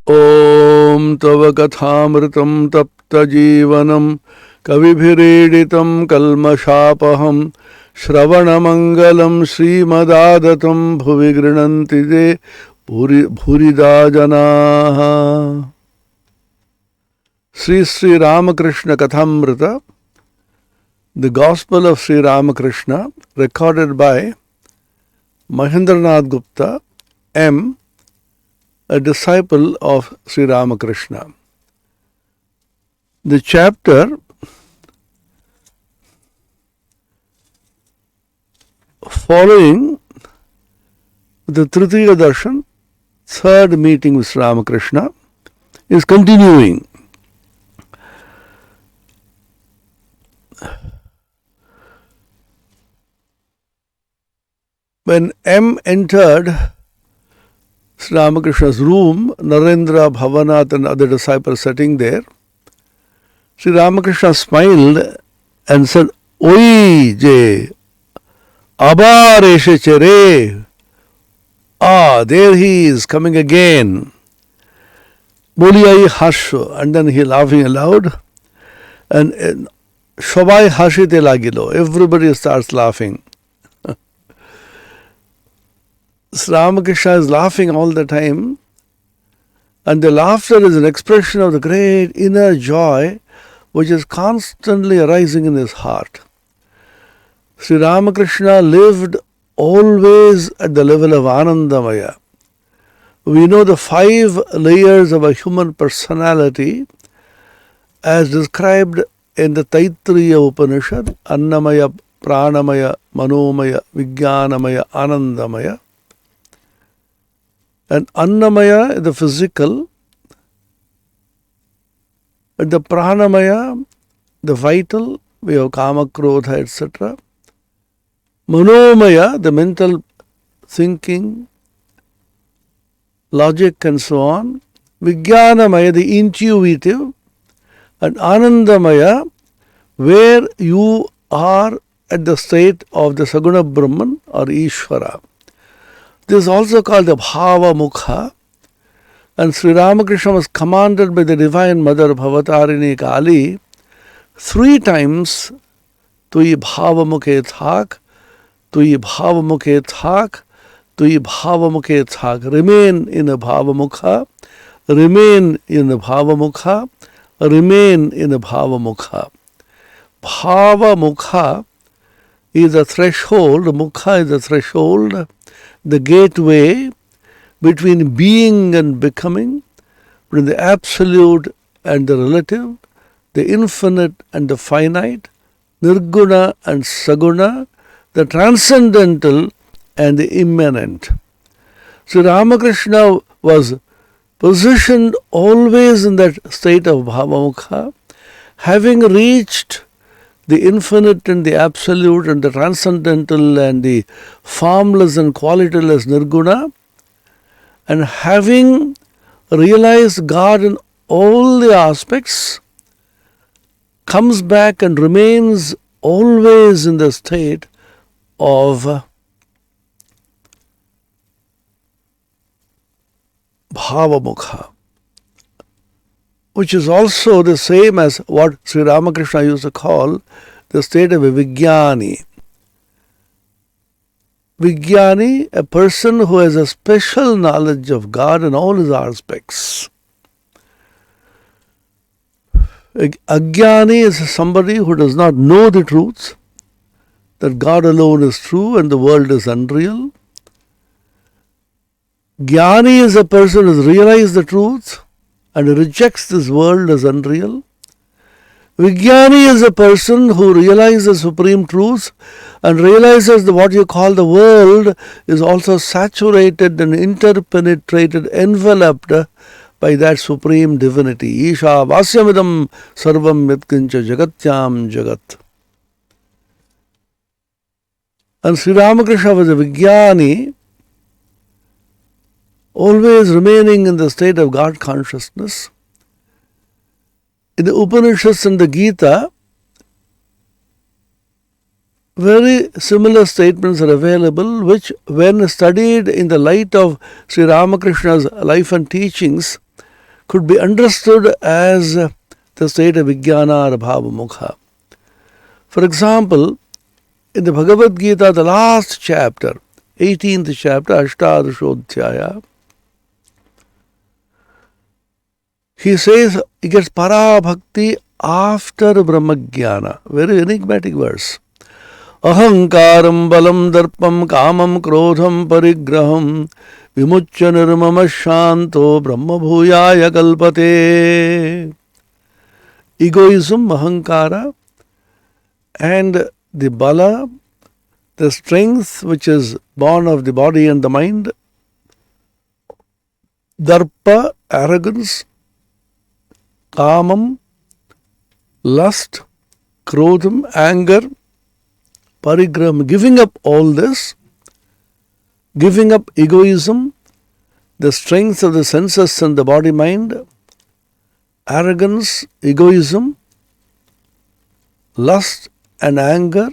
ॐ तव कथामृतं तप्तजीवनं कविभिरीडितं कल्मषापहं श्रवणमङ्गलं श्रीमदादतं भुवि गृह्णन्ति ते भूरिदा जनाः। Sri Sri Ramakrishna Kathamrita, the Gospel of Sri Ramakrishna, recorded by Mahendranath Gupta, M., a disciple of Sri Ramakrishna. The chapter following the Tritiya Darshan, third meeting with Sri Ramakrishna, is continuing. When M entered Sri Ramakrishna's room, Narendra, Bhavanath and other disciples sitting there, Sri Ramakrishna smiled and said, "Oi je, abar eshe chere." Ah, there he is coming again. Boliyai hasho. And then he laughing aloud. And Shobai hashite lagilo. Everybody starts laughing. Sri Ramakrishna is laughing all the time, and the laughter is an expression of the great inner joy which is constantly arising in his heart. Sri Ramakrishna lived always at the level of Anandamaya. We know the 5 layers of a human personality as described in the Taittiriya Upanishad: Annamaya, Pranamaya, Manomaya, Vijnanamaya, Anandamaya. And Annamaya is the physical, and the Pranamaya, the vital, we have Kama, Krodha, etc. Manomaya, the mental thinking, logic and so on. Vijnanamaya, the intuitive. And Anandamaya, where you are at the state of the Saguna Brahman or Ishvara. This is also called the Bhava Mukha, and Sri Ramakrishna was commanded by the Divine Mother Bhavatarini Kali 3 times, Tui Bhava Mukhe Thak, Tui Bhava Mukhe Thak, Tui Bhava Mukhe Thak. Remain in a Bhava Mukha, remain in a Bhava Mukha, remain in a Bhava Mukha. Bhava Mukha is a threshold, Mukha is a threshold, the gateway between being and becoming, between the absolute and the relative, the infinite and the finite, Nirguna and Saguna, the transcendental and the immanent. So Ramakrishna was positioned always in that state of Bhavamukha, having reached the infinite and the absolute and the transcendental and the formless and qualityless Nirguna, and having realized God in all the aspects, comes back and remains always in the state of Bhavamukha, which is also the same as what Sri Ramakrishna used to call the state of a Vijnani. Vijnani, a person who has a special knowledge of God in all his aspects. Ajnani is somebody who does not know the truth, that God alone is true and the world is unreal. Jnani is a person who has realized the truth and rejects this world as unreal. Vijnani is a person who realizes supreme truth and realizes that what you call the world is also saturated and interpenetrated, enveloped by that supreme divinity. Isha vasyamidam sarvam yatkincha jagatyam jagat. And Sri Ramakrishna was a Vijnani, always remaining in the state of God consciousness. In the Upanishads and the Gita, very similar statements are available, which when studied in the light of Sri Ramakrishna's life and teachings, could be understood as the state of Vijnana or Bhava Mukha. For example, in the Bhagavad Gita, the last chapter, 18th chapter, Ashtadashodhyaya, he says he gets para bhakti after Brahmagyana. Very enigmatic verse. Ahankaram balam darpam kamam krodham parigraham vimuchya nirmama shanto brahma bhuyaya kalpate. Egoism, ahankara, and the bala, the strength which is born of the body and the mind, darpa, arrogance, kamam, lust, krodham, anger, parigraham, giving up all this, giving up egoism, the strength of the senses and the body mind, arrogance, egoism, lust and anger.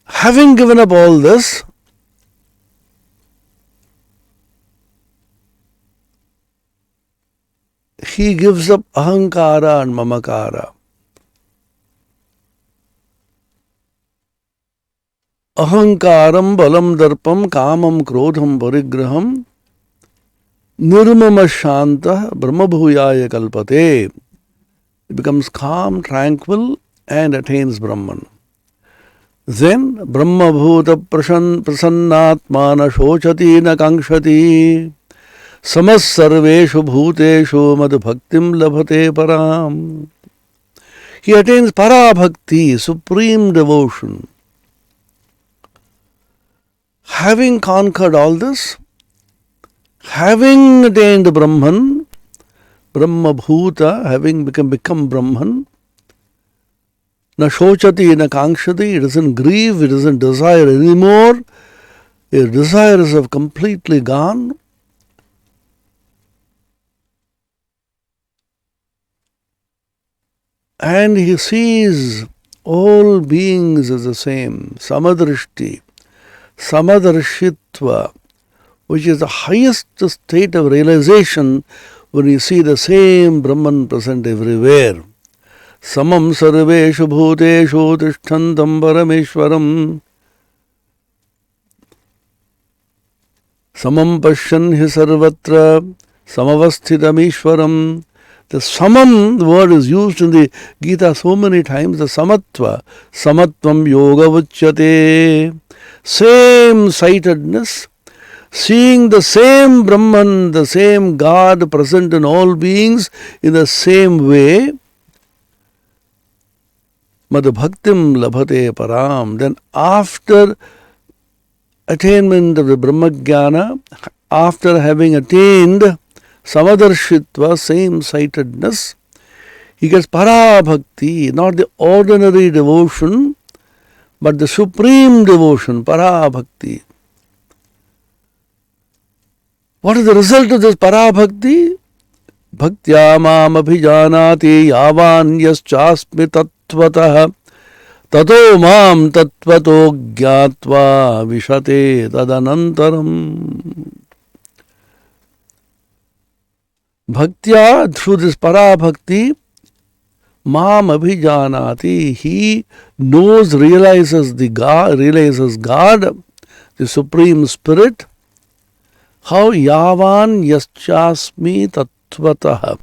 Having given up all this, he gives up ahankara and mamakara. Ahankaram balam darpam kamam krodham parigraham nirmama shanta brahmabhuyaya kalpate. It becomes calm, tranquil and attains Brahman. Then Brahma bhuta prasannatmana shochati na kankshati samas sarveshu bhuteshu mad bhaktim labhate param. He attains para bhakti, supreme devotion. Having conquered all this, having attained Brahman, Brahma bhuta, having become Brahman, na shochati, na kankshati, it doesn't grieve, it doesn't desire anymore. Its desires have completely gone. And he sees all beings as the same. Samadrishti, Samadarshitva, which is the highest state of realization when you see the same Brahman present everywhere. Samam sarveshu bhuteshu tishthantam parameshwaram. Samam pashyan hi sarvatra samavasthitam ishwaram. The samam, the word is used in the Gita so many times, the samatva, samatvam yoga uchyate. Same sightedness, seeing the same Brahman, the same God present in all beings in the same way. Madhbhaktim labhate param. Then after attainment of the Brahmagyana, after having attained Samadarshitva, same-sightedness, he gets para bhakti, not the ordinary devotion, but the supreme devotion, para bhakti. What is the result of this para bhakti? Bhaktya mam abhijanati yavan yaschasmi tattvataha tato mam tattvato gyatva vishate tadanantaram. Bhaktya, through this para bhakti, mam abhijanati, he knows, realizes God, the Supreme Spirit. How yavan yaschasmi tattvataha.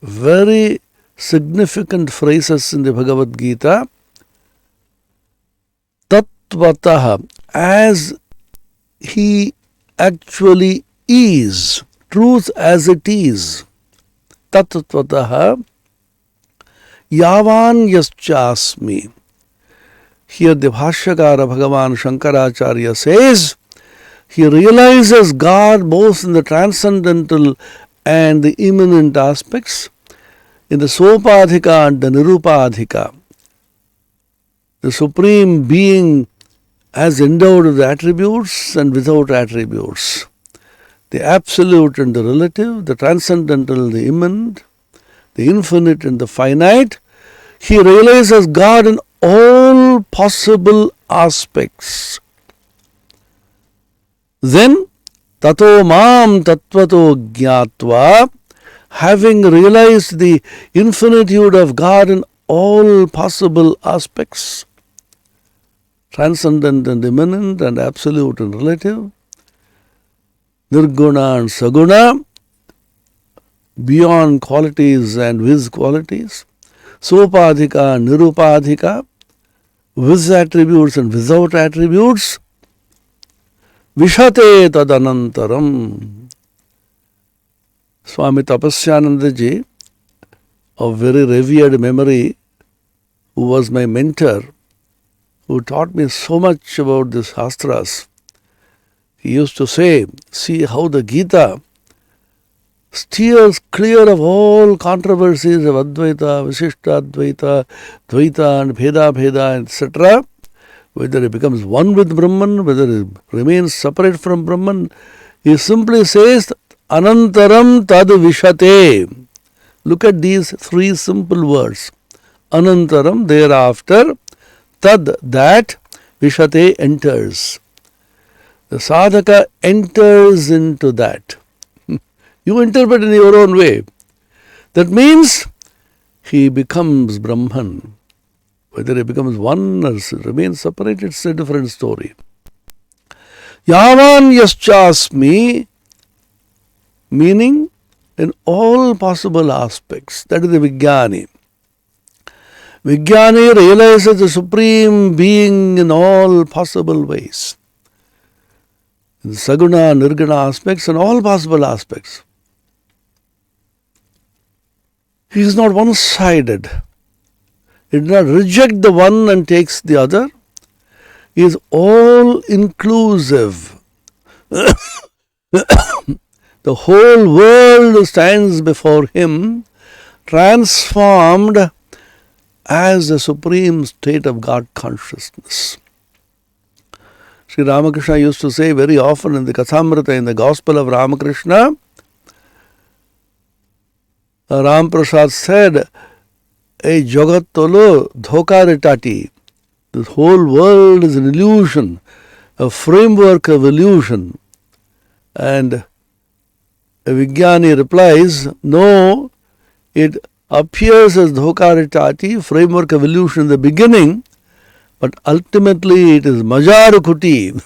Very significant phrases in the Bhagavad Gita. Tattvataha, as he actually is. Truth as it is. Tattvataha yavan yaschasmi. Here the Bhashyakara Bhagavan Shankaracharya says, he realizes God both in the transcendental and the immanent aspects, in the Sopadhika and the Nirupadhika. The Supreme Being as endowed with attributes and without attributes. The absolute and the relative, the transcendental and the immanent, the infinite and the finite. He realizes God in all possible aspects. Then Tato mam tattvato jnatva, having realized the infinitude of God in all possible aspects, transcendent and immanent and absolute and relative, nirguna and saguna, beyond qualities and with qualities, sopadhika and nirupadhika, with attributes and without attributes, vishate tadanantaram. Swami Tapasyananda ji, of very revered memory, who was my mentor, who taught me so much about the Shastras, he used to say, see how the Gita steers clear of all controversies of Advaita, Visishta Advaita, Dvaita and Bheda, etc. Whether it becomes one with Brahman, whether it remains separate from Brahman, he simply says, Anantaram tad vishate. Look at these three simple words. Anantaram, thereafter, tad, that, vishate, enters. The sadhaka enters into that. You interpret in your own way. That means he becomes Brahman. Whether he becomes one or remains separate, it's a different story. Yavan yaschasmi, meaning in all possible aspects. That is the Vijnani. Vijnani realizes the Supreme Being in all possible ways. In Saguna, Nirguna aspects and all possible aspects. He is not one-sided. He does not reject the one and takes the other. He is all-inclusive. The whole world stands before him, transformed as the supreme state of God consciousness. Sri Ramakrishna used to say very often in the Kathamrita, in the Gospel of Ramakrishna, Ram Prasad said, "A jagat tolo dhoka retati." The whole world is an illusion, a framework of illusion. And a Vijnani replies, no, it appears as dhoka retati, framework of illusion in the beginning, but ultimately it is majarukuti.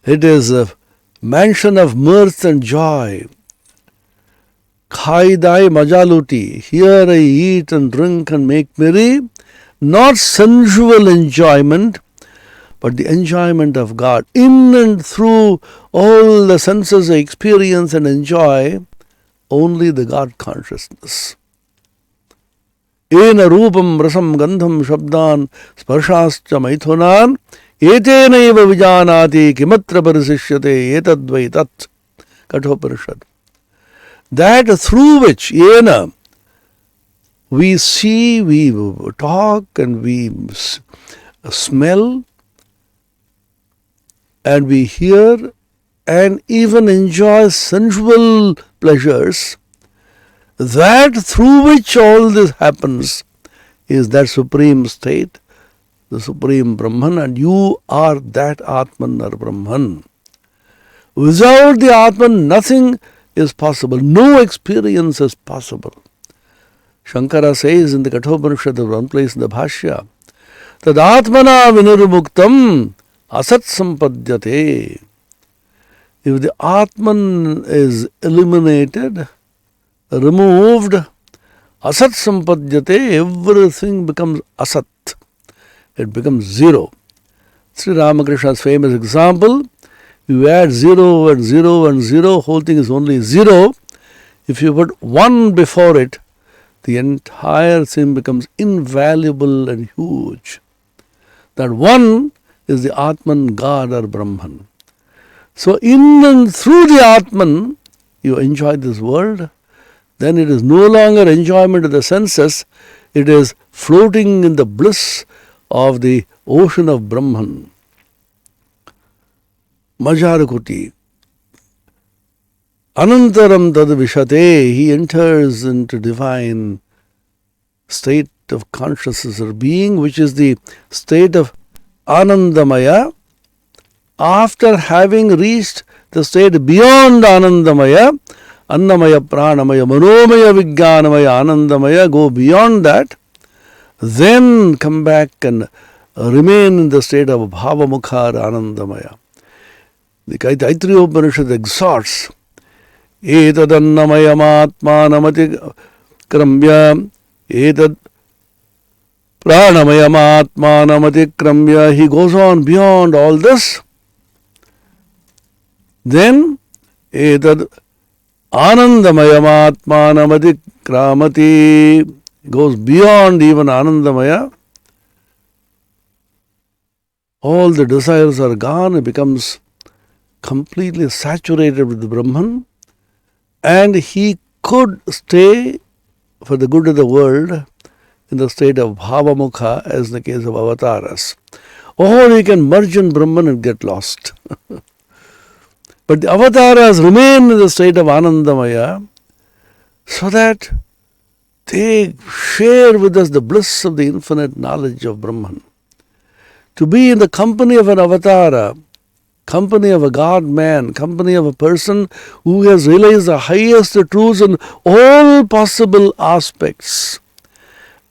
It is a mansion of mirth and joy. Khai dai majaluti, here I eat and drink and make merry, not sensual enjoyment, but the enjoyment of God. In and through all the senses I experience and enjoy, only the God consciousness. Ena rupam rasam gandham shabdan sparshascha maithunan etenaiva vijanati kimatra parisishyate etadvaitat. Kathoparishad. That through which, ena, we see, we talk and we smell and we hear and even enjoy sensual pleasures, that through which all this happens is that supreme state, the supreme Brahman, and you are that Atman or Brahman. Without the Atman, nothing is possible. No experience is possible. Shankara says in the Kathopanishad, one place in the Bhashya, Tad Atmana vinirmuktam asat sampadyate. If the Atman is eliminated, removed, asat sampadyate, everything becomes asat. It becomes zero. Sri Ramakrishna's famous example, you add 0 and 0 and 0, whole thing is only 0. If you put 1 before it, the entire thing becomes invaluable and huge. That 1 is the Atman, God or Brahman. So in and through the Atman, you enjoy this world. Then it is no longer enjoyment of the senses, it is floating in the bliss of the ocean of Brahman. Majarukuti. Anantaram tad vishate, he enters into divine state of consciousness or being, which is the state of Anandamaya. after having reached the state beyond Anandamaya, Annamaya, Pranamaya, Manomaya, Vijnanamaya, Anandamaya, go beyond that, then come back and remain in the state of Bhavamukha Anandamaya. The Taittiriya Upanishad exhorts, Etadannamayamatmanamati kramya, etad pranamayamatmanamati kramya. He goes on beyond all this. Then, etad anandamayamatmanamati kramati, goes beyond even Anandamaya. All the desires are gone, it becomes completely saturated with the Brahman, and he could stay for the good of the world in the state of Bhavamukha, as in the case of avatars. Or he can merge in Brahman and get lost. But the avatars remain in the state of Anandamaya so that they share with us the bliss of the infinite knowledge of Brahman. To be in the company of an avatara, company of a God-man, company of a person who has realized the highest truths in all possible aspects,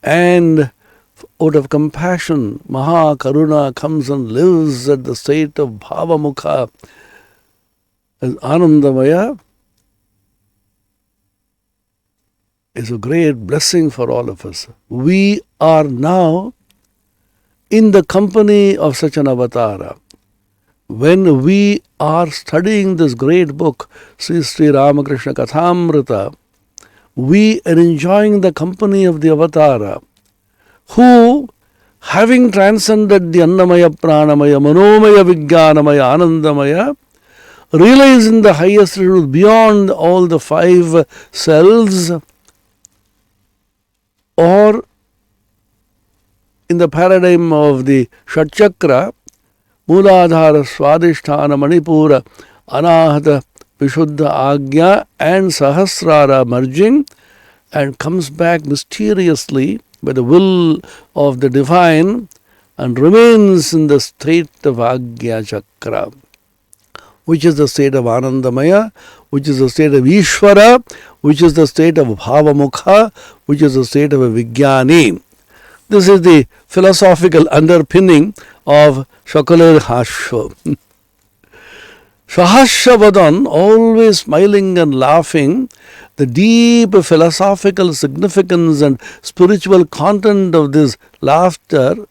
and out of compassion, Maha Karuna comes and lives at the state of Bhavamukha as Anandamaya, is a great blessing for all of us. We are now in the company of such an avatara. When we are studying this great book, Sri Ramakrishna Kathamrita, we are enjoying the company of the avatara, who, having transcended the Annamaya, Pranamaya, Manomaya, Vijnanamaya, Anandamaya, realizing the highest truth beyond all the 5 cells, or in the paradigm of the Shatchakra, Mooladhara, Swadhisthana, Manipura, Anahata, Vishuddha, Agya and Sahasrara merging, and comes back mysteriously by the will of the divine and remains in the state of Agya Chakra, which is the state of Anandamaya, which is the state of Ishvara, which is the state of Bhavamukha, which is the state of a Vijnani. This is the philosophical underpinning of Shakalar Hashya. Sahasravadan, always smiling and laughing, the deep philosophical significance and spiritual content of this laughter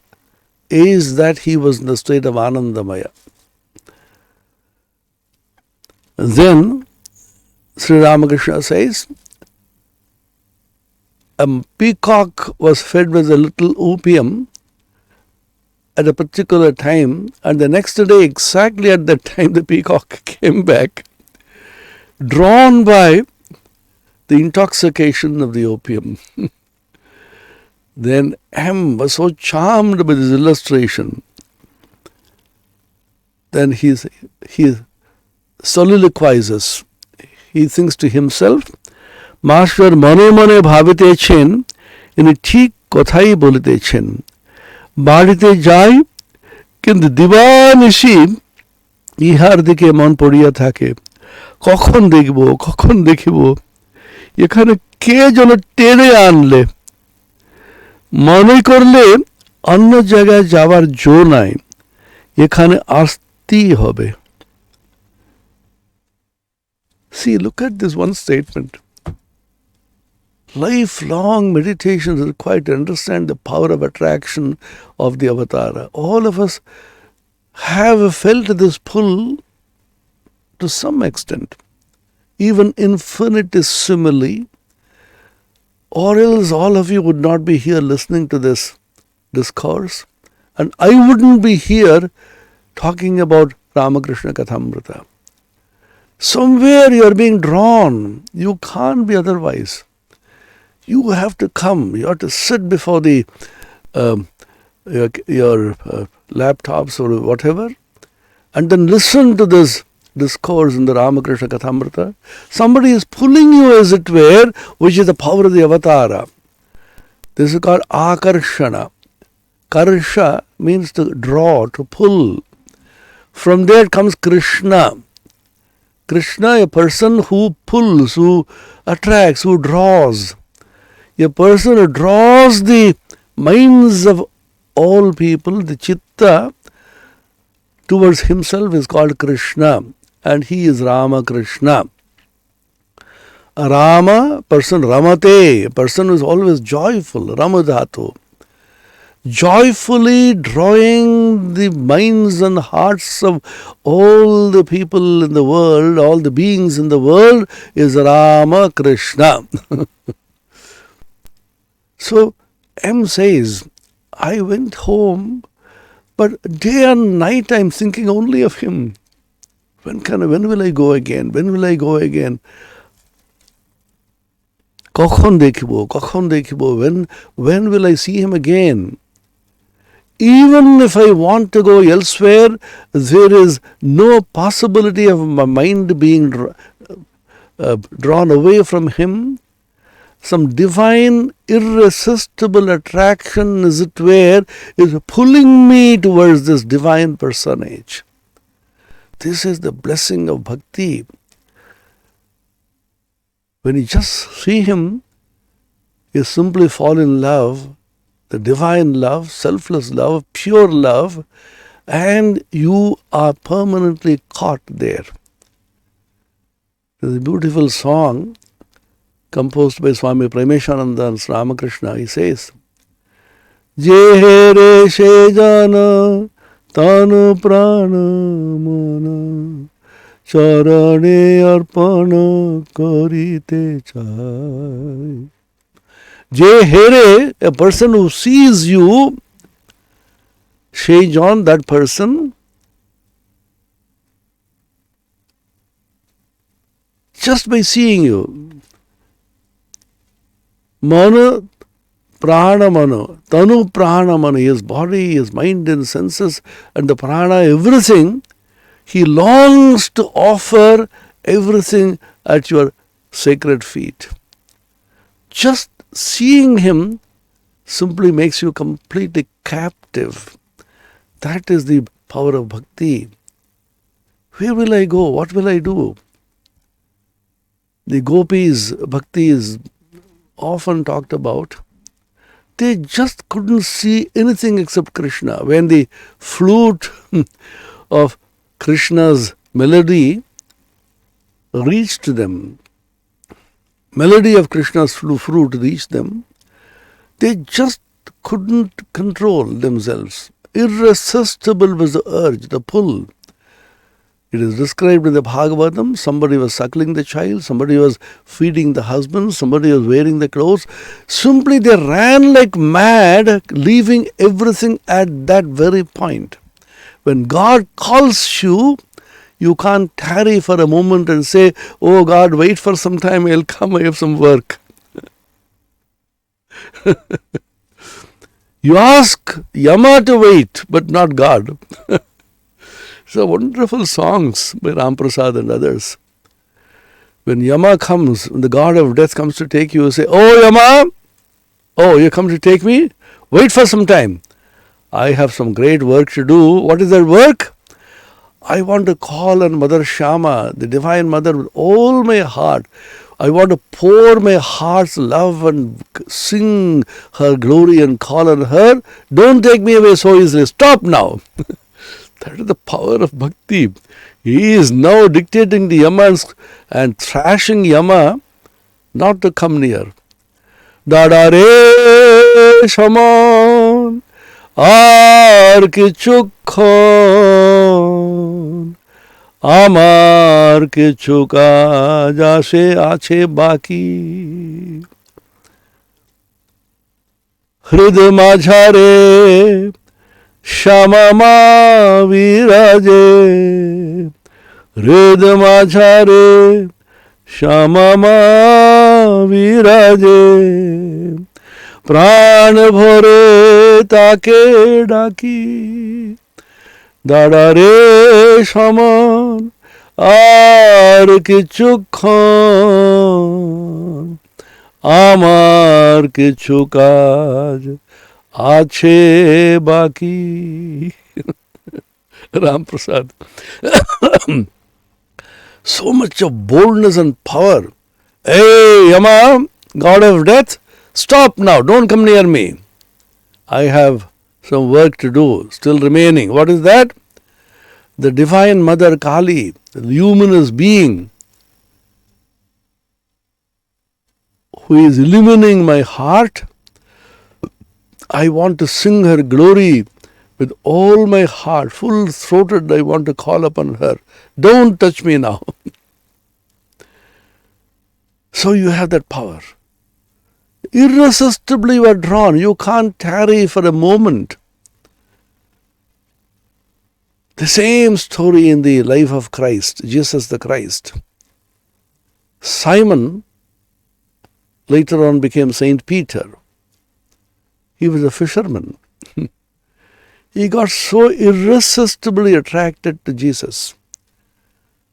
is that he was in the state of Anandamaya. Then Sri Ramakrishna says, a peacock was fed with a little opium at a particular time, and the next day, exactly at that time, the peacock came back, drawn by the intoxication of the opium. Then M was so charmed by this illustration. Then he soliloquizes. He thinks to himself, Master mane mane bhavitechen, ini thik kothai bolitechen. Badite jai, kintu divanisi ইহার দিকে মন পড়িয়া থাকে, কখন দেখব কখন দেখিব, এখানে কে যেন টেনে আনলে, মনে করলে অন্য জায়গায় যাওয়ার জো নাই, এখানে আসতেই হবে. See, look at this one statement. Lifelong meditation is required to understand the power of attraction of the avatara. All of us have felt this pull to some extent, even infinitesimally, or else all of you would not be here listening to this discourse, and I wouldn't be here talking about Ramakrishna Kathamrita. Somewhere you are being drawn. You can't be otherwise. You have to come. You have to sit before the your laptops or whatever, and then listen to this discourse in the Ramakrishna Kathamrita. Somebody is pulling you, as it were, which is the power of the avatara. This is called akarshana. Karsha means to draw, to pull. From there comes Krishna. Krishna, a person who pulls, who attracts, who draws. A person who draws the minds of all people, the chitta, towards himself is called Krishna, and he is Rama Krishna. A Rama, person Ramate, a person who is always joyful, Ramadhatu. Joyfully drawing the minds and hearts of all the people in the world, all the beings in the world, is Rama Krishna. So M says, I went home, but day and night I'm thinking only of him. When will I go again? When will I go again? When will I see him again? Even if I want to go elsewhere, there is no possibility of my mind being drawn away from him. Some divine, irresistible attraction, is it where, is pulling me towards this divine personage. This is the blessing of bhakti. When you just see him, you simply fall in love, the divine love, selfless love, pure love, and you are permanently caught there. There's a beautiful song composed by Swami Premeshananda and Ramakrishna. He says, Je re she jana tanu prana mana charane arpana karite chai. Je here, a person who sees you, Shejan, that person, just by seeing you, Mana prana mana, tanu prana mana, his body, his mind and senses and the prana, everything, he longs to offer everything at your sacred feet. Just seeing him simply makes you completely captive. That is the power of bhakti. Where will I go? What will I do? The gopis, bhakti is often talked about. They just couldn't see anything except Krishna. When the flute of Krishna's melody reached them, melody of Krishna's flute reached them, they just couldn't control themselves. Irresistible was the urge, the pull. It is described in the Bhagavatam, somebody was suckling the child, somebody was feeding the husband, somebody was wearing the clothes. Simply they ran like mad, leaving everything at that very point. When God calls you, you can't tarry for a moment and say, oh God, wait for some time, I'll come, I have some work. You ask Yama to wait, but not God. So wonderful songs by Ram Prasad and others. When Yama comes, when the god of death comes to take you, you say, oh Yama, oh you come to take me? Wait for some time. I have some great work to do. What is that work? I want to call on Mother Shama, the Divine Mother, with all my heart. I want to pour my heart's love and sing her glory and call on her. Don't take me away so easily. Stop now. That is the power of bhakti. He is now dictating the Yama and thrashing Yama not to come near. Dada re shaman ar kichukhan amar kichuka jase ache baki hrid majhare Shamama viraje, hrid majhare, Shamama viraje, pran bhore take daki, dada re shaman, ar kichuk khan, amar kichuk kaj, Ache baki. Ram Prasad. So much of boldness and power. Hey, Yama, god of death, stop now, don't come near me. I have some work to do, still remaining. What is that? The Divine Mother Kali, the luminous being, who is illumining my heart. I want to sing her glory with all my heart, full throated. I want to call upon her. Don't touch me now. So you have that power. Irresistibly you are drawn. You can't tarry for a moment. The same story in the life of Christ, Jesus the Christ. Simon later on became Saint Peter. He was a fisherman. He got so irresistibly attracted to Jesus.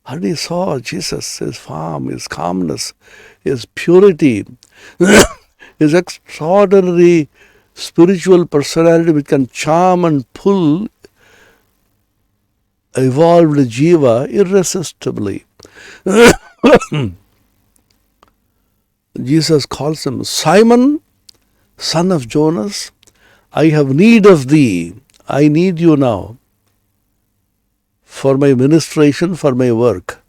And he saw Jesus, his farm, his calmness, his purity, his extraordinary spiritual personality which can charm and pull evolved jiva irresistibly. Jesus calls him, Simon, son of Jonas, I have need of thee. I need you now for my ministration, for my work.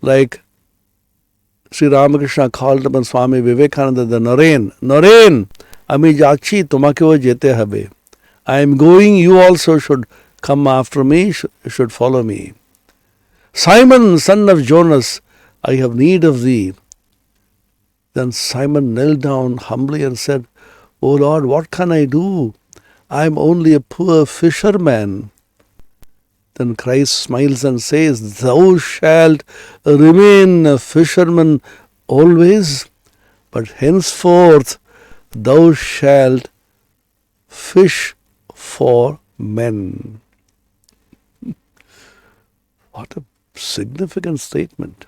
Like Sri Ramakrishna called upon Swami Vivekananda, the Naren, Naren, ami jachi tumakeo jete habe. I am going, you also should come after me, should follow me. Simon, son of Jonas, I have need of thee. Then Simon knelt down humbly and said, O Lord, what can I do? I am only a poor fisherman. Then Christ smiles and says, Thou shalt remain a fisherman always, but henceforth thou shalt fish for men. What a significant statement.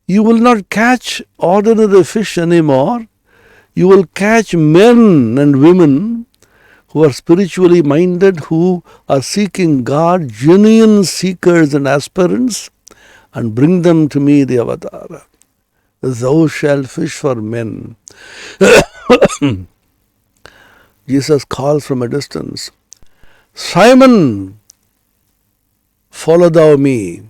You will not catch ordinary fish anymore. You will catch men and women who are spiritually minded, who are seeking God, genuine seekers and aspirants, and bring them to me, the Avatara. Thou shalt fish for men. Jesus calls from a distance, Simon, follow thou me.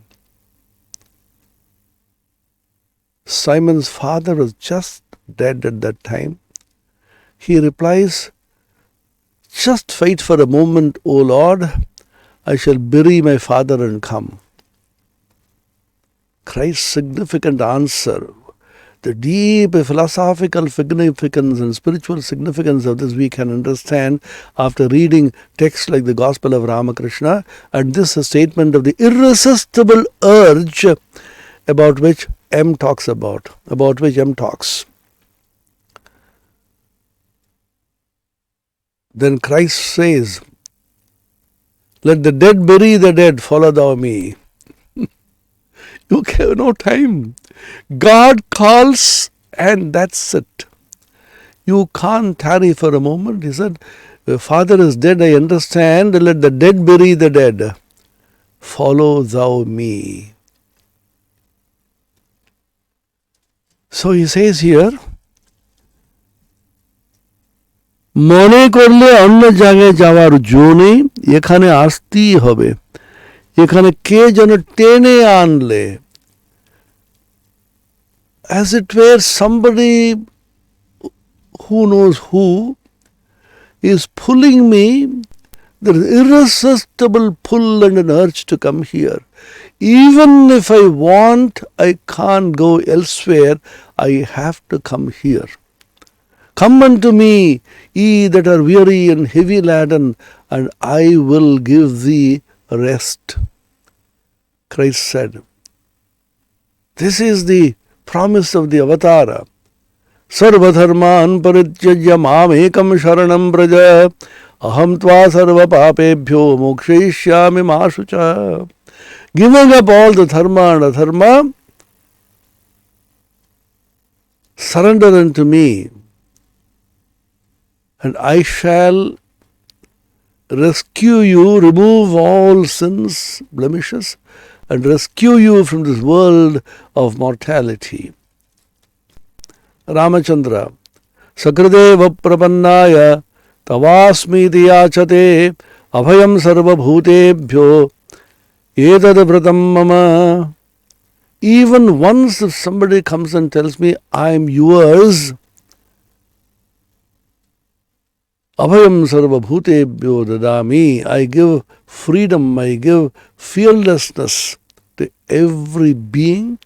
Simon's father was just dead at that time. He replies, just wait for a moment, O Lord, I shall bury my father and come. Christ's significant answer, the deep philosophical significance and spiritual significance of this we can understand after reading texts like the Gospel of Ramakrishna, and this is a statement of the irresistible urge about which M talks. Then Christ says, let the dead bury the dead, follow thou me. You have no time. God calls and that's it. You can't tarry for a moment. He said, Father is dead, I understand, let the dead bury the dead. Follow thou me. So he says here, মনে করলে অন্য জায়গায় যাওয়ার জো নেই, এখানে আসতেই হবে। এখানে কে যেন টেনে আনলে, as it were somebody who knows who is pulling me. There is irresistible pull and an urge to come here. Even if I want, I can't go elsewhere. I have to come here. Come unto me, ye that are weary and heavy laden, and I will give thee rest. Christ said, this is the promise of the Avatara. Sarva dharman parityajya mam ekam sharanam braja, aham tva sarva papebhyo mokshayishyami ma shucha. Giving up all the dharma and adharma, surrender unto me, and I shall rescue you, remove all sins, blemishes, and rescue you from this world of mortality. Ramachandra, Sakradeva Prapannaya Tavasmi Yachate Abhayam Sarva Bhutebhyo Etad Vratam Mama. Even once if somebody comes and tells me I am yours, Abhayam Sarva Bhutebhyo Dadami, I give freedom, I give fearlessness to every being.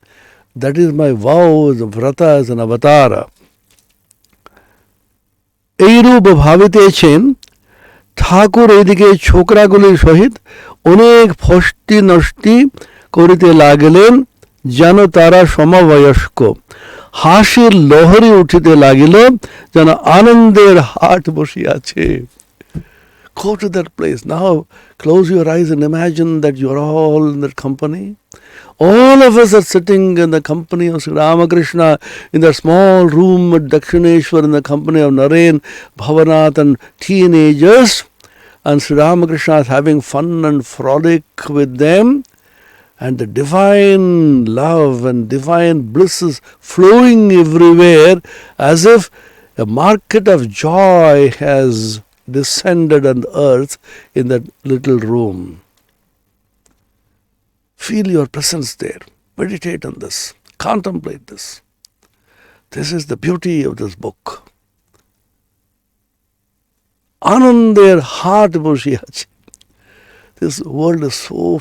That is my vow as a vrata, as an avatara. এইরূপ ভাবিতেছেন ঠাকুর এদিকে ছোকরাগুলির সহিত অনেক ফষ্টি নষ্টি করিতে লাগিলেন, যেন তারা সমবয়স্ক। হাসির লহরী উঠিতে লাগিল, যেন আনন্দের হাট বসিয়াছে। Go to that place. Now close your eyes and imagine that you are all in that company. All of us are sitting in the company of Sri Ramakrishna in that small room at Dakshineshwar in the company of Naren, Bhavanath and teenagers. And Sri Ramakrishna is having fun and frolic with them. And the divine love and divine bliss is flowing everywhere as if a market of joy has descended on earth in that little room. Feel your presence there. Meditate on this. Contemplate this. This is the beauty of this book. Anandir heart boshiyache. This world is so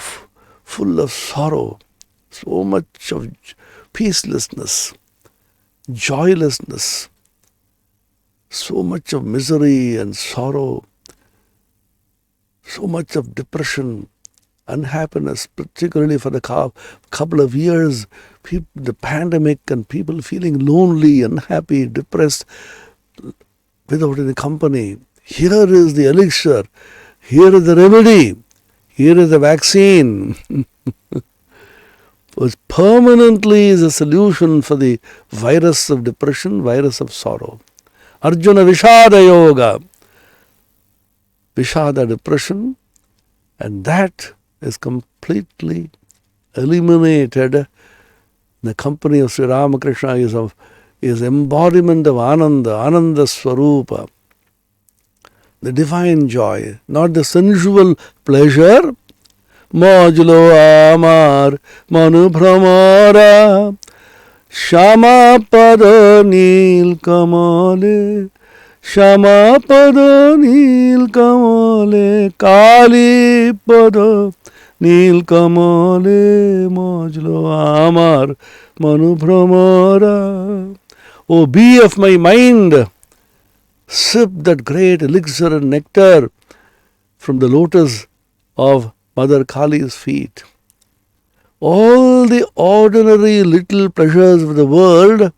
full of sorrow, so much of peacelessness, joylessness, so much of misery and sorrow, so much of depression, unhappiness, particularly for the couple of years, the pandemic and people feeling lonely, unhappy, depressed, without any company. Here is the elixir, here is the remedy, here is the vaccine. Which permanently is a solution for the virus of depression, virus of sorrow. Arjuna Vishada Yoga, Vishada depression, and that is completely eliminated. The company of Sri Ramakrishna is embodiment of Ananda, Ananda Swarupa, the divine joy, not the sensual pleasure. Mojlo amar manu bhramara Shama pada nil kamale Shama pada nil kamale Kali pada nil kamale Mojlo amar manu bhramara. O bee of my mind, sip that great elixir and nectar from the lotus of Mother Kali's feet. All the ordinary little pleasures of the world,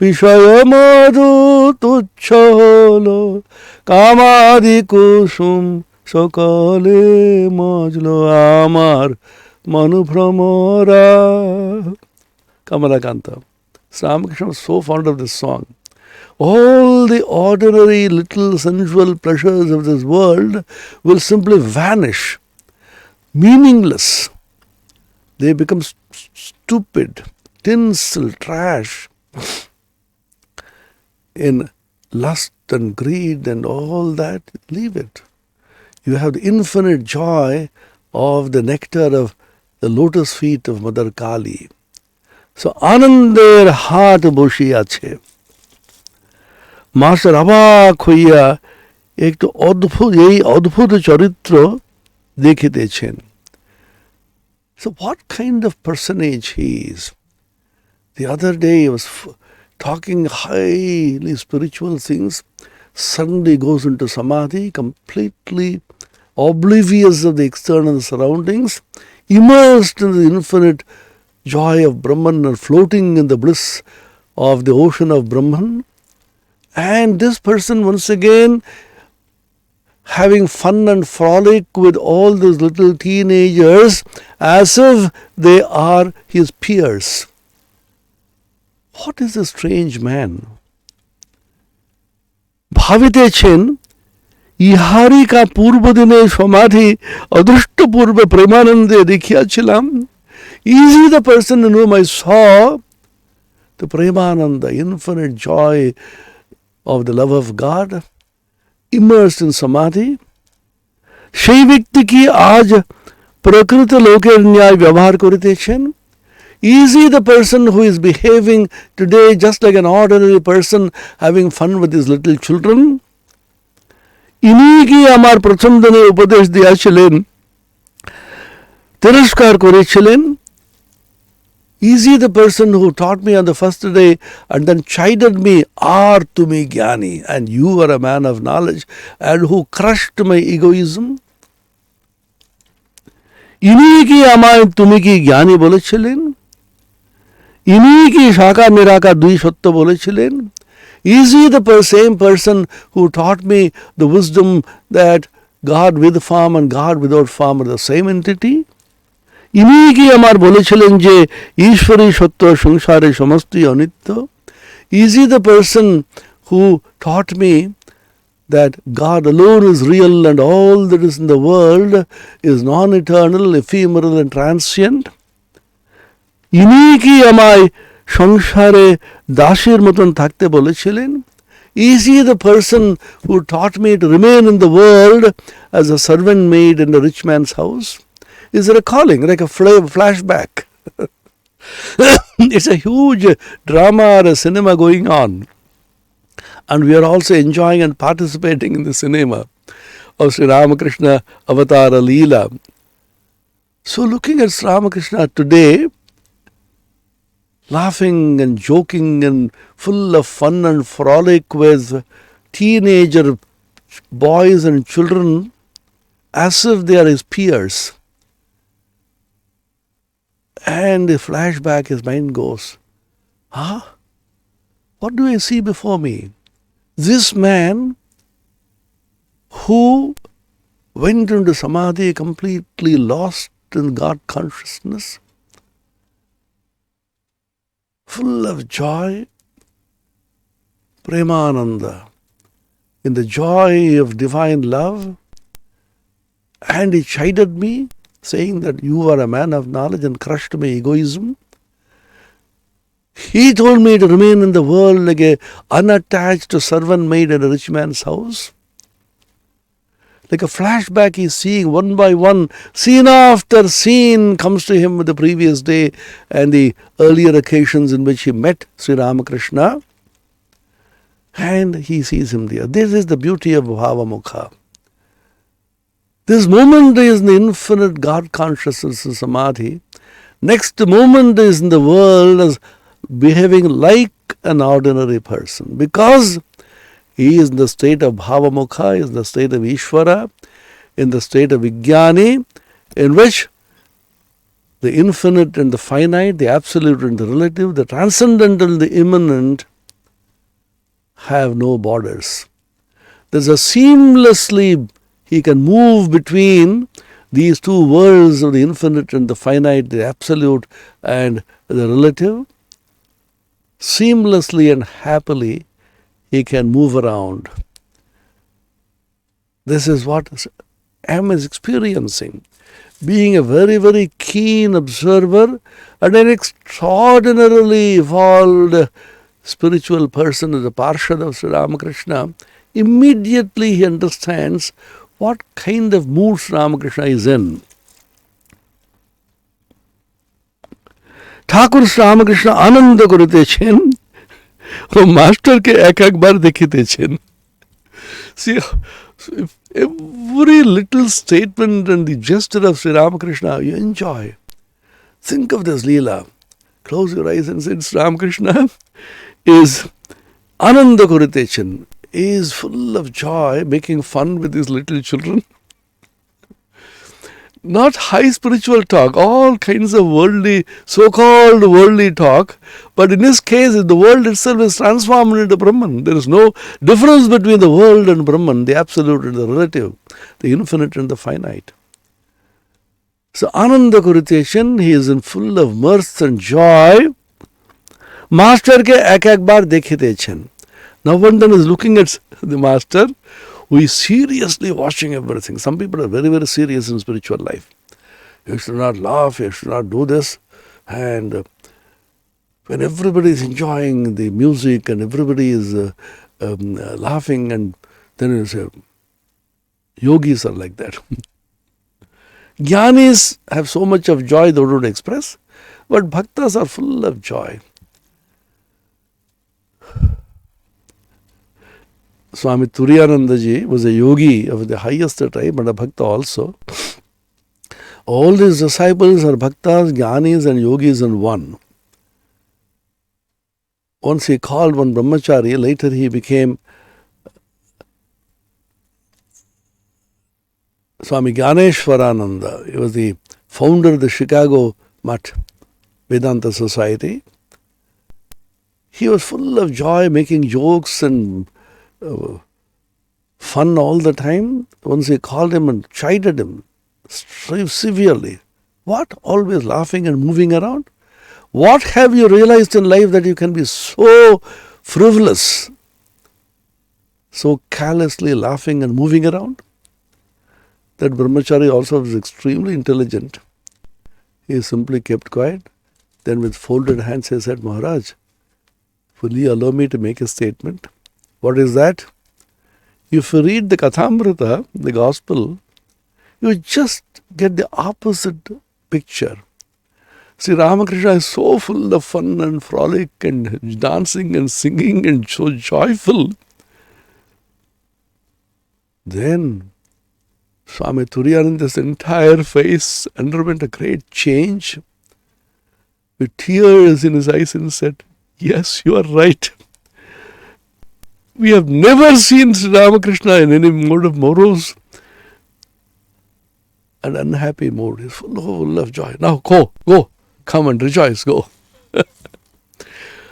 Vishaya madhu tuchha holo, Kamadi kusum sakale majlo amar manu bhramara. Kamalakanta. Ramakrishna was so fond of this song. All the ordinary little sensual pleasures of this world will simply vanish, meaningless. They become stupid, tinsel, trash in lust and greed and all that. Leave it. You have the infinite joy of the nectar of the lotus feet of Mother Kali. So Anandir heart বসিয়াছে। Master অবাক হইয়া একটু অদ্ভুত চরিত্র দেখিতেছেন। So what kind of personage he is? The other day he was talking highly spiritual things, suddenly goes into samadhi, completely oblivious of the external surroundings, immersed in the infinite joy of Brahman and floating in the bliss of the ocean of Brahman. And this person once again having fun and frolic with all those little teenagers as if they are his peers. What is a strange man? ভাবিতেছেন ইহারিকা পূর্বদিনে সমাধি অদৃষ্টপূর্বে প্রেমানন্দে দেখিয়াছিলাম. Is he the person in whom I saw the Premananda, infinite joy of the love of God, immersed in samadhi? সেই ব্যক্তি কি আজ প্রকৃত লোকের ন্যায় ব্যবহার করিতেছেন? Is he the person who is behaving today just like an ordinary person, having fun with his little children? ইনি কি আমার প্রথম দিনে উপদেশ দিয়াছিলেন, তিরস্কার করেছিলেন? Is he the person who taught me on the first day and then chided me, "Are tumi jnani," and you are a man of knowledge, and who crushed my egoism? ইনি কি আমায় তুমি কি জ্ঞানী বলেছিলেন? ইনি কি সাকার নিরাকার দুই সত্য বলেছিলেন? Is he the same person who taught me the wisdom that God with form and God without form are the same entity? ইনি কি আমার বলেছিলেন যে ঈশ্বরী সত্য, সংসারে সমস্তই অনিত্য? Is he the person who taught me that God alone is real and all that is in the world is non-eternal, ephemeral and transient? ইনি কি আমায় সংসারে দাসীর মতন থাকতে বলেছিলেন? Is he the person who taught me to remain in the world as a servant maid in a rich man's house? Is it a calling, like a flashback? It's a huge drama or a cinema going on. And we are also enjoying and participating in the cinema of Sri Ramakrishna Avatara Leela. So looking at Sri Ramakrishna today, laughing and joking and full of fun and frolic with teenager boys and children as if they are his peers. And the flashback, his mind goes, what do I see before me? This man who went into samadhi completely lost in God consciousness, full of joy, Premananda, in the joy of divine love, and he chided me, saying that you are a man of knowledge and crushed my egoism. He told me to remain in the world like a unattached servant maid in a rich man's house. Like a flashback, he's seeing one by one, scene after scene comes to him with the previous day and the earlier occasions in which he met Sri Ramakrishna, and he sees him there. This is the beauty of Bhavamukha. This moment is in the infinite God consciousness of samadhi. Next moment is in the world as behaving like an ordinary person, because he is in the state of Bhavamukha, he is in the state of Ishvara, in the state of Vijnani, in which the infinite and the finite, the absolute and the relative, the transcendental and the immanent have no borders. There's a seamlessly, he can move between these two worlds of the infinite and the finite, the absolute and the relative. Seamlessly and happily he can move around. This is what M is experiencing, being a very, very keen observer and an extraordinarily evolved spiritual person as a Parshad of Sri Ramakrishna. Immediately he understands what kind of mood Sri Ramakrishna is in. ঠাকুর শ্রীরামকৃষ্ণ আনন্দ করিতেছেন ও মাস্টারকে একবার দেখিতেছেন. See, every little statement and the gesture of Sri Ramakrishna you enjoy. Think of this Leela. Close your eyes and say Sri Ramakrishna is ananda koritechen. He is full of joy, making fun with his little children. Not high spiritual talk, all kinds of worldly, so-called worldly talk, but in this case, the world itself is transformed into Brahman. There is no difference between the world and Brahman, the absolute and the relative, the infinite and the finite. So, Ananda Kuriteshan, he is in full of mirth and joy. Master ke ek bar dekhitechen. Now one then is looking at the master we seriously watching everything. Some people are very, very serious in spiritual life. You should not laugh, you should not do this. And when everybody is enjoying the music and everybody is laughing, and then you say, yogis are like that. Jnanis have so much of joy they don't express, but bhaktas are full of joy. Swami Turiyanandaji was a yogi of the highest type and a bhakta also. All his disciples are bhaktas, jnanis and yogis in one. Once he called one brahmachari, later he became Swami Gyaneshwarananda. He was the founder of the Chicago Mutt Vedanta Society. He was full of joy, making jokes and fun all the time. Once he called him and chided him severely. What? Always laughing and moving around? What have you realized in life that you can be so frivolous, so carelessly laughing and moving around? That brahmachari also was extremely intelligent. He simply kept quiet. Then with folded hands he said, Maharaj, will you allow me to make a statement? What is that? If you read the Kathamrita, the Gospel, you just get the opposite picture. Sri Ramakrishna is so full of fun and frolic and dancing and singing and so joyful. Then Swami Turiyananda's entire face underwent a great change. With tears in his eyes, and said, yes, you are right. We have never seen Sri Ramakrishna in any mode of morose and unhappy mood. He's full of joy. Now go, come and rejoice, go.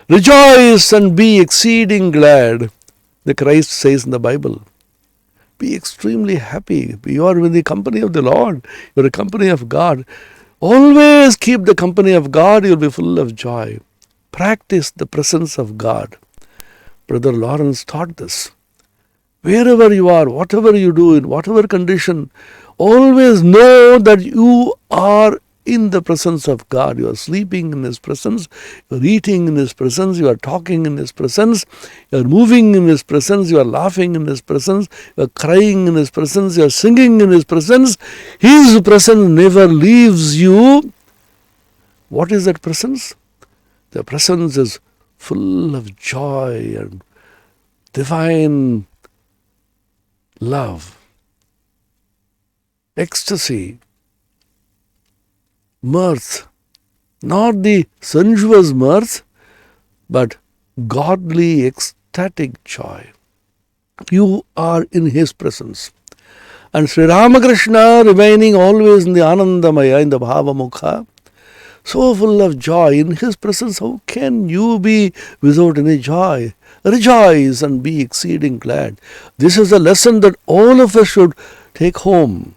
Rejoice and be exceeding glad. The Christ says in the Bible. Be extremely happy. You are in the company of the Lord. You are in the company of God. Always keep the company of God. You will be full of joy. Practice the presence of God. Brother Lawrence taught this. Wherever you are, whatever you do, in whatever condition, always know that you are in the presence of God. You are sleeping in His presence, you are eating in His presence, you are talking in His presence, you are moving in His presence, you are laughing in His presence, you are crying in His presence, you are singing in His presence. His presence never leaves you. What is that presence? The presence is full of joy and divine love, ecstasy, mirth, not the sensuous mirth, but godly, ecstatic joy. You are in His presence. And Sri Ramakrishna remaining always in the Anandamaya, in the Bhavamukha, so full of joy in His presence, how can you be without any joy? Rejoice and be exceeding glad. This is a lesson that all of us should take home.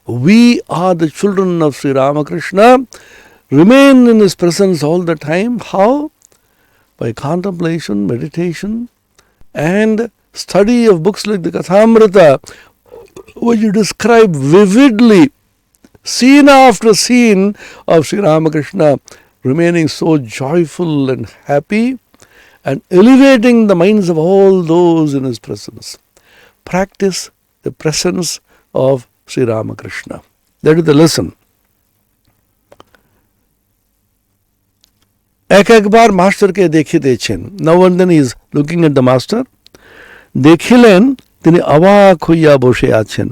We are the children of Sri Ramakrishna. Remain in His presence all the time. How? By contemplation, meditation, and study of books like the Kathamrita, where you describe vividly, scene after scene of Sri Ramakrishna remaining so joyful and happy and elevating the minds of all those in His presence. Practice the presence of Sri Ramakrishna. That is the lesson. এক বার মাস্টারকে দেখে দিয়েছেন. Now and then he is looking at the master. দেখিলেন তিনি অবাক হইয়া বসে আছেন.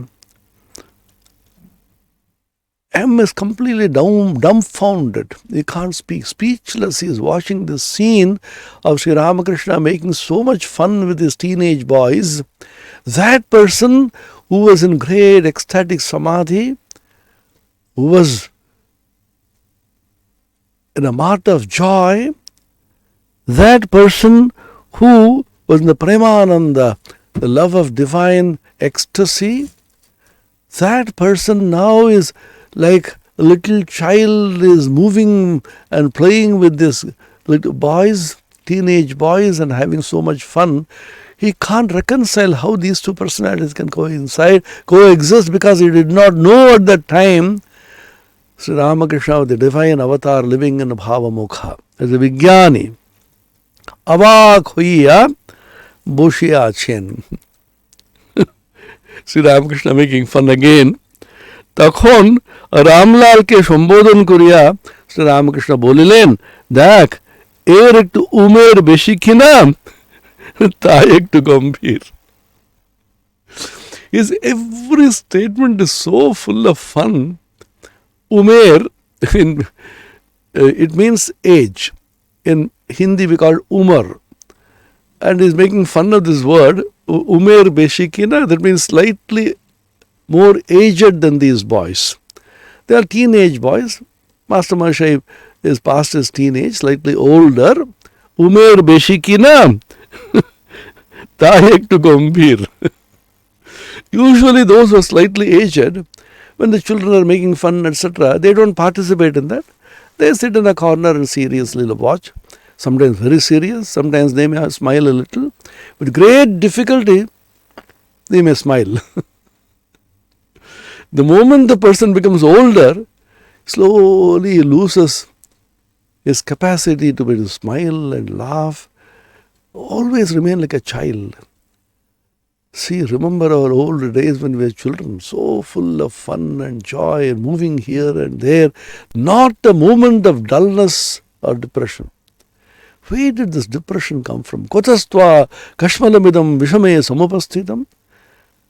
M is completely dumbfounded. He can't speak. Speechless. He is watching this scene of Sri Ramakrishna making so much fun with his teenage boys. That person who was in great ecstatic samadhi, who was in a mart of joy, that person who was in the Premananda, the love of divine ecstasy, that person now is like a little child is moving and playing with these little boys, teenage boys, and having so much fun. he can't reconcile how these two personalities can coexist, because he did not know at that time Sri Ramakrishna, the divine avatar living in Bhavamukha, as a Vijnani. Avak huiya Boshiya Chen. Sri Ramakrishna making fun again. তখন রামলালকে সম্বোধন করিয়া শ্রী রামকৃষ্ণ বলিলেন, দেখ এর একটু উমের বেশি কিনা, তাই একটু গম্ভীর. His every statement is so full of fun. Umer, it means age. In Hindi we call it Umar. And he's making fun of this word, Umer Beshikina, that means slightly more aged than these boys. They are teenage boys. Master Mahashai is past his teenage, slightly older. Umer Beshikina, Tayek to Gambhir. Usually those who are slightly aged, when the children are making fun, etc., they don't participate in that. They sit in a corner and seriously watch. Sometimes very serious, sometimes they may smile a little. With great difficulty, they may smile. The moment the person becomes older, slowly he loses his capacity to be able to smile and laugh. Always remain like a child. See, remember our old days when we were children, so full of fun and joy and moving here and there, not a moment of dullness or depression. Where did this depression come from? Kotastva kashmalamidam vishame samupasthitam?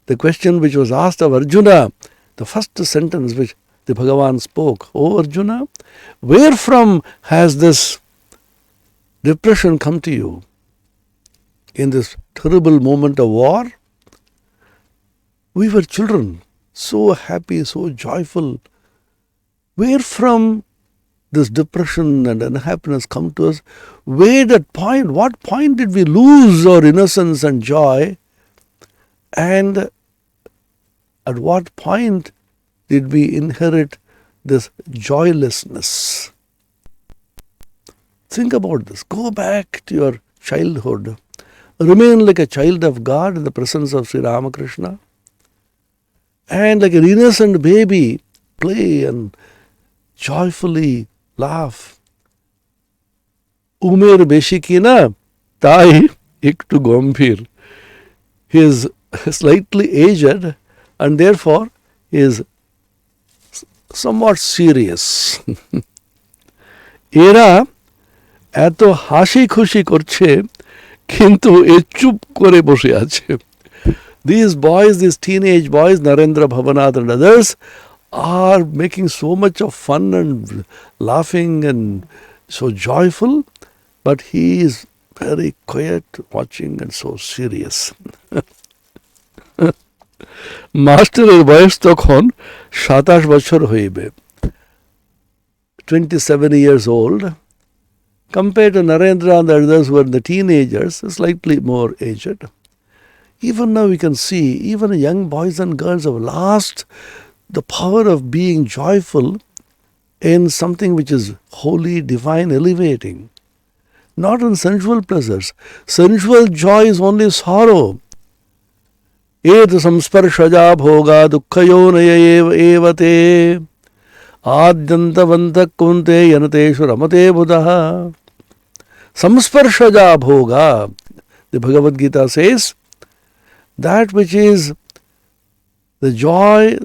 The question which was asked of Arjuna, the first sentence which the Bhagavan spoke, "O Arjuna, where from has this depression come to you in this terrible moment of war? We were children, so happy, so joyful. Where from this depression and unhappiness come to us? Where that point, what point did we lose our innocence and joy? And at what point did we inherit this joylessness?" Think about this. Go back to your childhood. Remain like a child of God in the presence of Sri Ramakrishna. And like an innocent baby, play and joyfully laugh. Umer Beshikina, Tai Iktu Gambhir. He is slightly aged and therefore he is somewhat serious. এরা এত হাসি খুশি করছে কিন্তু এ চুপ করে বসে আছে. These boys, these teenage boys, Narendra Bhavanath and others, are making so much of fun and laughing and so joyful, but he is very quiet, watching and so serious. মাস্টারের বয়স তখন 27 বছর হইবে, 27 years old, compared to Narendra and the others who were the teenagers, slightly more aged. Even now we can see, even young boys and girls have lost the power of being joyful in something which is holy, divine, elevating. Not in sensual pleasures. Sensual joy is only sorrow. Eda samsparshaja bhoga dukkhayonaya evate adyantavanta kunte yanateshu ramate buddha. Samsparshaja bhoga, the Bhagavad Gita says, that which is the joy,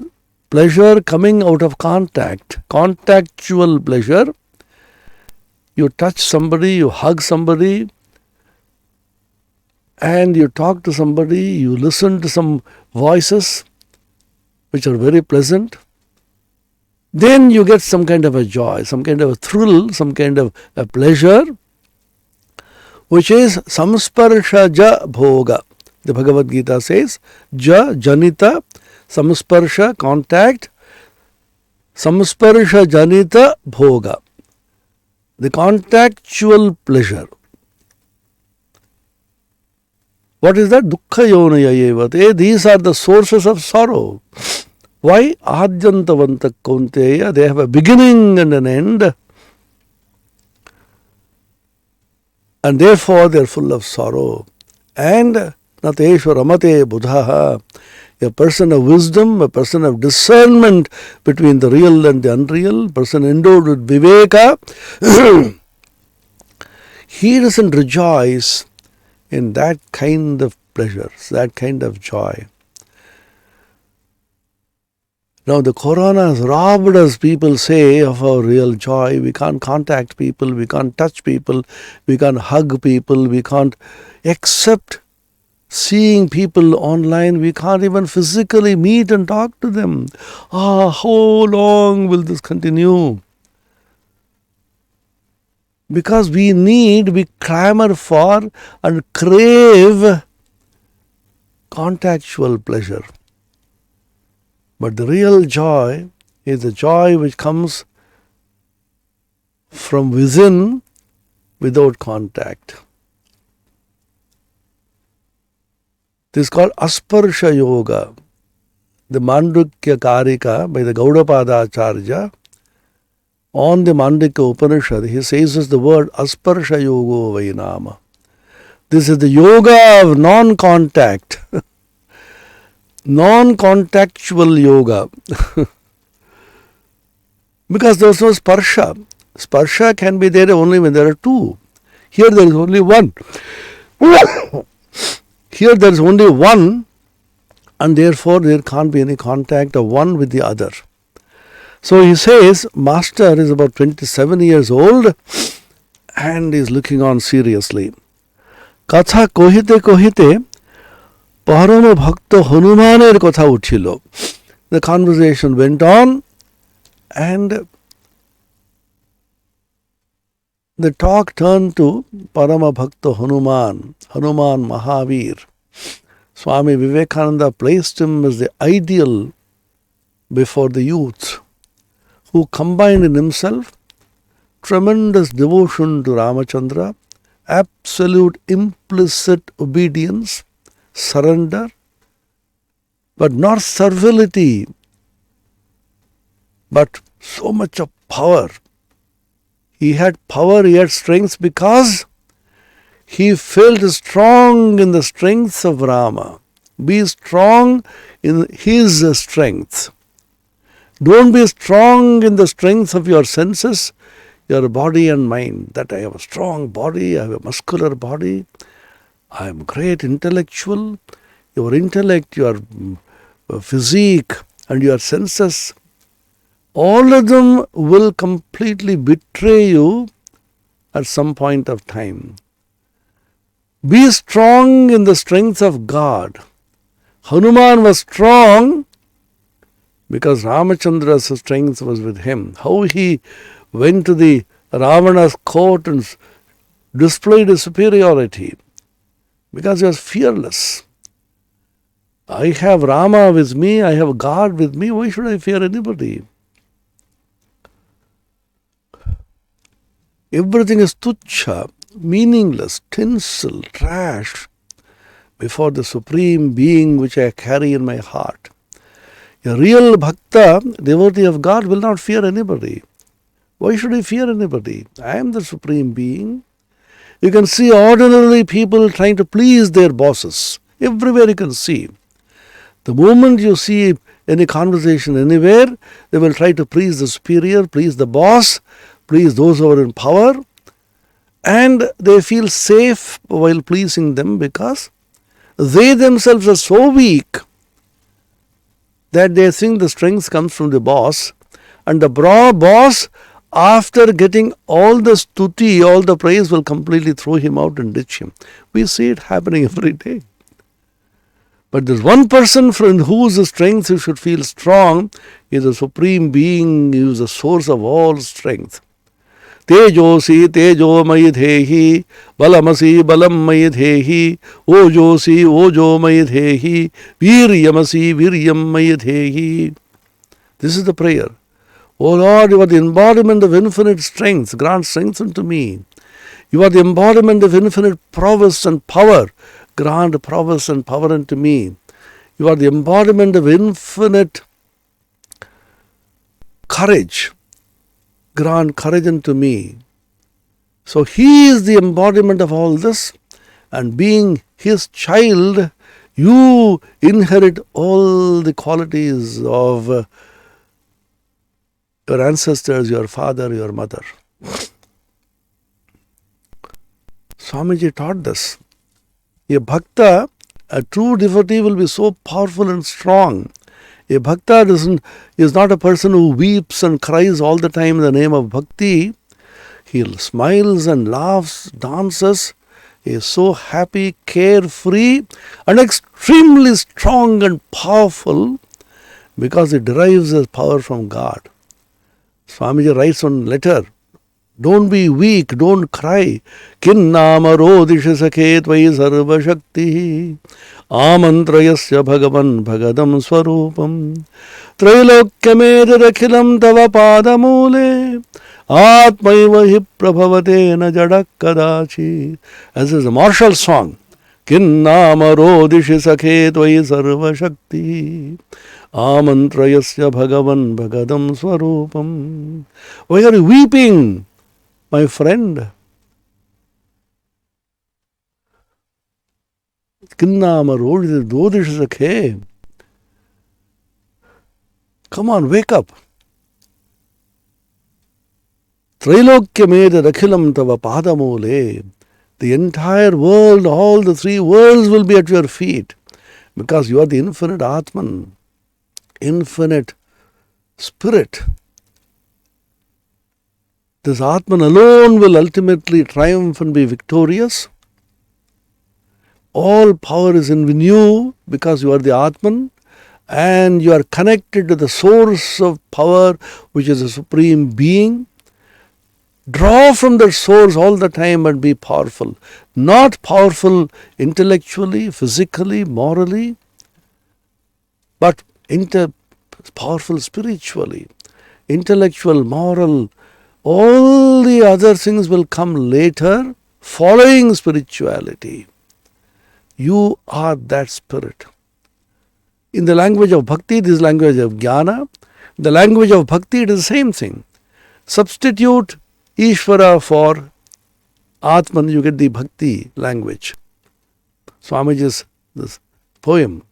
pleasure coming out of contact, contactual pleasure. You touch somebody, you hug somebody, and you talk to somebody, you listen to some voices which are very pleasant. Then you get some kind of a joy, some kind of a thrill, some kind of a pleasure, which is samsparshaja bhoga. The Bhagavad Gita says, ja janita, samsparsha, contact, samsparsha janita bhoga. The contactual pleasure. What is that? Dukkha yonaya evate. These are the sources of sorrow. Why? Adyantavanta kaunteya. They have a beginning and an end. And therefore they are full of sorrow. And Nateshu ramate buddhaha. A person of wisdom, a person of discernment between the real and the unreal, person endowed with viveka, he doesn't rejoice in that kind of pleasure, that kind of joy. Now the corona has robbed us, people say, of our real joy. We can't contact people, we can't touch people, we can't hug people, we can't accept seeing people online, we can't even physically meet and talk to them. How long will this continue? Because we clamor for and crave contactual pleasure. But the real joy is the joy which comes from within without contact. This is called Asparsha Yoga. The Mandukya Karika by the Gaudapada Acharya, on the Mandukya Upanishad, he says the word Asparsha Yogo Vainama. This is the yoga of non-contact. Non-contactual yoga. Because there is no sparsha. Sparsha can be there only when there are two. Here there is only one. Here there is only one, and therefore there can't be any contact of one with the other. So he says, Master is about 27 years old and is looking on seriously. Katha kohite kohite Parama Bhakta Hanumaner Kotha Uchilo. The conversation went on and the talk turned to Parama Bhakta Hanuman, Hanuman Mahavir. Swami Vivekananda placed him as the ideal before the youth, who combined in himself tremendous devotion to Ramachandra, absolute implicit obedience, surrender, but not servility, but so much of power. He had power, he had strength because he felt strong in the strength of Rama. Be strong in his strength. Don't be strong in the strength of your senses, your body and mind. That I have a strong body, I have a muscular body, I am great intellectual. Your intellect, your physique and your senses, all of them will completely betray you at some point of time. Be strong in the strength of God. Hanuman was strong because Ramachandra's strength was with him. How he went to the Ravana's court and displayed his superiority. Because he was fearless. I have Rama with me, I have God with me, why should I fear anybody? Everything is tuchha, meaningless, tinsel, trash before the Supreme Being which I carry in my heart. A real bhakta, devotee of God, will not fear anybody. Why should I fear anybody? I am the Supreme Being. You can see ordinarily people trying to please their bosses. Everywhere you can see. The moment you see any conversation anywhere, they will try to please the superior, please the boss, please those who are in power. And they feel safe while pleasing them because they themselves are so weak that they think the strength comes from the boss. And the boss, after getting all the stuti, all the praise, will completely throw him out and ditch him. We see it happening every day. But there's one person from whose strength you should feel strong is the Supreme Being, who is the source of all strength. Tejosi tejo mayi thehi, balamasi balam mayi thehi, ojosi ojo mayi thehi, viryamasi viryam mayi thehi. This is the prayer. O Lord, you are the embodiment of infinite strength. Grant strength unto me. You are the embodiment of infinite prowess and power. Grant prowess and power unto me. You are the embodiment of infinite courage. Grant courage unto me. So he is the embodiment of all this. and being his child, you inherit all the qualities of your ancestors, your father, your mother. Swamiji taught this. A bhakta, a true devotee, will be so powerful and strong. A bhakta is not a person who weeps and cries all the time in the name of bhakti. He smiles and laughs, dances. He is so happy, carefree, and extremely strong and powerful because he derives his power from God. Swamiji writes one letter. Don't be weak, don't cry. Kinnama rodisha sakhe tvai sarva shakti amantrayasya bhagavan bhagadam swarupam trailokyamedadakhilam tava padamule atmaiva hi prabhavate na jadak kadachi. As is a martial song. Kinnama rodisha sakhe tvai sarva shakti amantrayasya bhagavan bhagadam swarupam. Why are you weeping, my friend? Kinnama rodisha sakhe. Come on, wake up. Trailokya rakhilam tava padamole. The entire world, all the three worlds will be at your feet because you are the infinite Atman, infinite spirit. This Atman alone will ultimately triumph and be victorious. All power is in you because you are the Atman and you are connected to the source of power, which is a supreme being. Draw from that source all the time and be powerful. Not powerful intellectually, physically, morally, but powerful spiritually. Intellectual, moral, all the other things will come later, following spirituality. You are that spirit. In the language of bhakti, this is language of jnana. In the language of bhakti, it is the same thing. Substitute Ishvara for Atman, you get the bhakti language. Swamiji's this poem.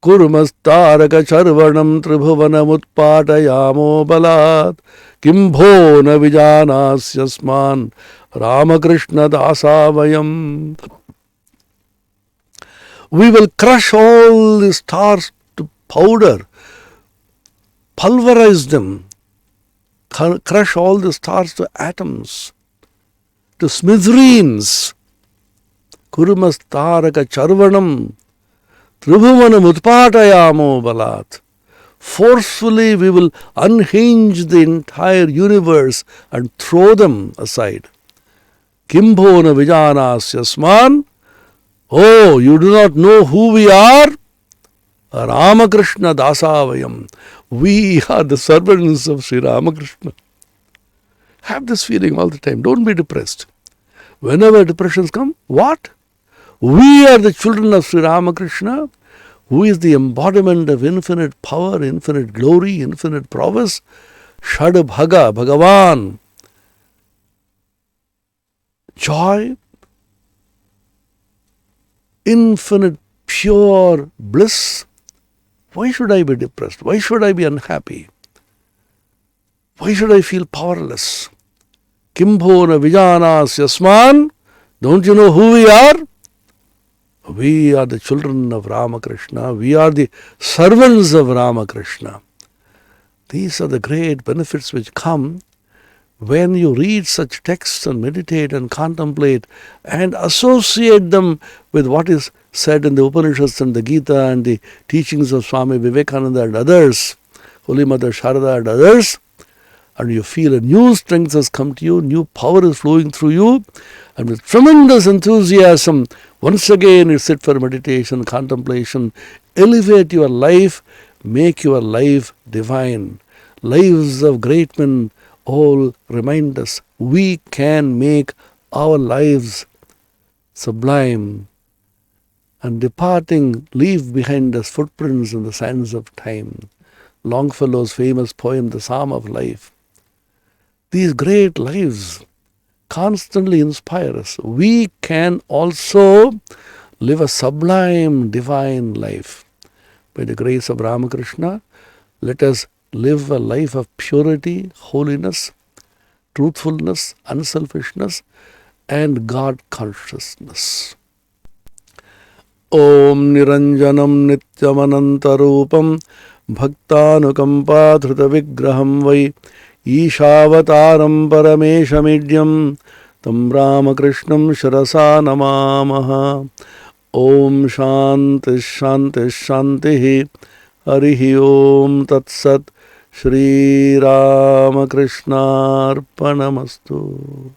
Kurmastaraka charvanam tribhuvanam utpatayamo balat kimbho na vijanasyasman Ramakrishna dasavayam. We will crush all the stars to powder, pulverize them, crush all the stars to atoms, to smithereens. Kurmastaraka charvanam tribhuvanam utpatayamo balat. Forcefully we will unhinge the entire universe and throw them aside. Kimbho na vijanasyasman. Oh, you do not know who we are? Ramakrishna dasavayam. We are the servants of Sri Ramakrishna. Have this feeling all the time. Don't be depressed. Whenever depressions come, what? We are the children of Sri Ramakrishna, who is the embodiment of infinite power, infinite glory, infinite prowess. Shadbhaga, Bhagavan. Joy, infinite pure bliss. Why should I be depressed? Why should I be unhappy? Why should I feel powerless? Kimbho na vijanasyasman. Don't you know who we are? We are the children of Ramakrishna. We are the servants of Ramakrishna. These are the great benefits which come when you read such texts and meditate and contemplate and associate them with what is said in the Upanishads and the Gita and the teachings of Swami Vivekananda and others, Holy Mother Sharada and others, and you feel a new strength has come to you, new power is flowing through you, and with tremendous enthusiasm, once again you sit for meditation, contemplation, elevate your life, make your life divine. Lives of great men all remind us we can make our lives sublime and departing leave behind us footprints in the sands of time. Longfellow's famous poem, The Psalm of Life. These great lives constantly inspire us. We can also live a sublime divine life. By the grace of Ramakrishna, let us live a life of purity, holiness, truthfulness, unselfishness, and God consciousness. Om Niranjanam Nityamanantarupam Bhaktanukampa Vigraham Vai Ishavataram Parameshamidhyam Tam Ramakrishnam Shirasa Namamaha. Om Shanti Shanti Shanti Harihi Om Tat Sat Shri Ramakrishna Arpanamastu.